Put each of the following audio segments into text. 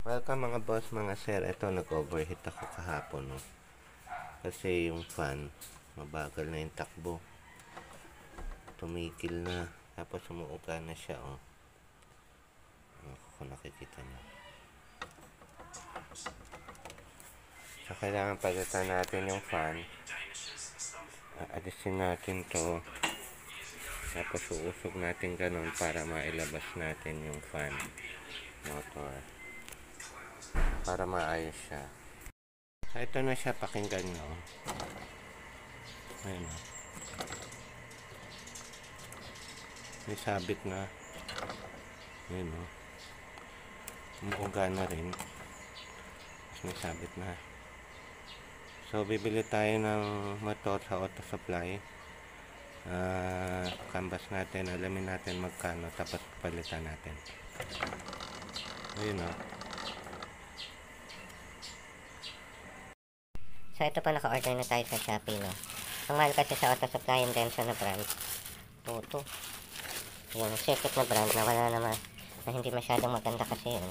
Welcome mga boss, mga sir. Ito, nag-overheat ako kahapon, no? Kasi yung fan, mabagal na yung takbo. Tumikil na. Tapos umuuga na siya, oh. Kung nakikita niyo. So, kailangan pagatan natin yung fan. Alisin natin to. Tapos uusog natin ganun para mailabas natin yung fan motor. Para maayos siya. So, ito na siya, pakinggan nyo. Ayun, oh. May sabit na. Ayun, oh. Umuuga na rin. Tapos may sabit na. So, bibili tayo ng motor sa auto supply. Canvas natin, alamin natin magkano, tapos palitan natin. Ayun, oh. So, ito pa, naka-order na tayo sa Shopee, no? Ang mahal kasi sa auto supply yung Denso na brand. Ito. Yung circuit na brand na wala naman, na hindi masyadong maganda kasi yun.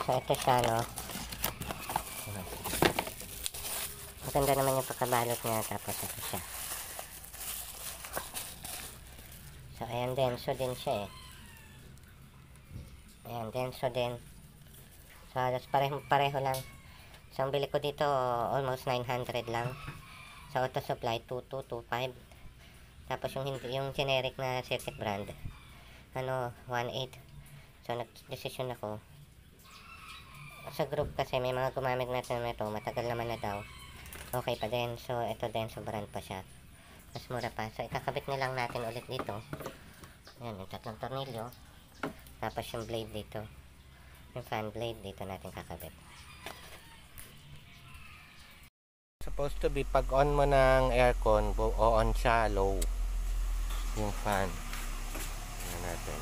So, ito siya, no? Maganda naman yung pagkabalot niya, tapos ito siya. So, ayan, Denso din siya, eh. Ayan, Denso din. So, halos pareho lang. So, ang bili ko dito, almost 900 lang. Sa auto supply, 2225. Tapos, yung generic na circuit brand, 1.8. So, nag-decision ako. Sa group kasi, may mga gumamit natin na ito, matagal naman na daw. Okay pa din. So, ito din, so brand pa siya. Mas mura pa. So, ikakabit na lang natin ulit dito. Ayan, yung tatlong tornilyo. Tapos yung blade dito. Yung fan blade dito natin kakabit. Supposed to be, pag on mo ng aircon, on siya, low. Yung fan. Ayan natin.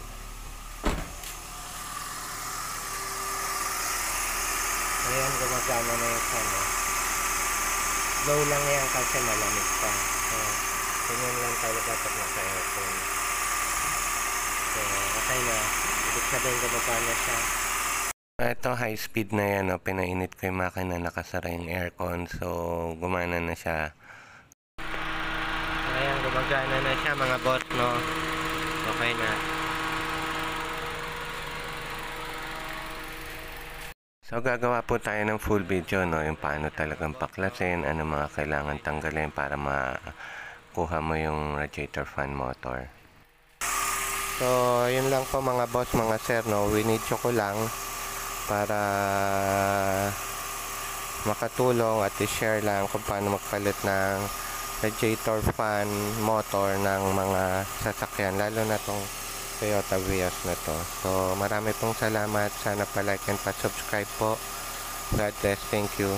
Ayan, gumagana na yung fan, eh. Low lang yan kasi malamig pa. So, ganyan lang talaga pag naka-aircon. So, okay na. Ibig sabihin gumagana siya. Ito, high speed na yan. No? Pinainit ko yung makina, nakasara yung aircon. So, gumana na siya. Ayan, gumagana na siya mga boss, no? Okay na. So, gagawa po tayo ng full video, no? Yung paano talagang paklasin, ano mga kailangan tanggalin para makuha mo yung radiator fan motor. So, yun lang po mga boss, mga sir, no? Winidyo ko lang para makatulong at i-share lang kung paano magpalit ng radiator fan motor ng mga sasakyan, lalo na tong Toyota Vios na to. So, marami pong salamat. Sana pa-like and pa-subscribe po. God bless. Thank you.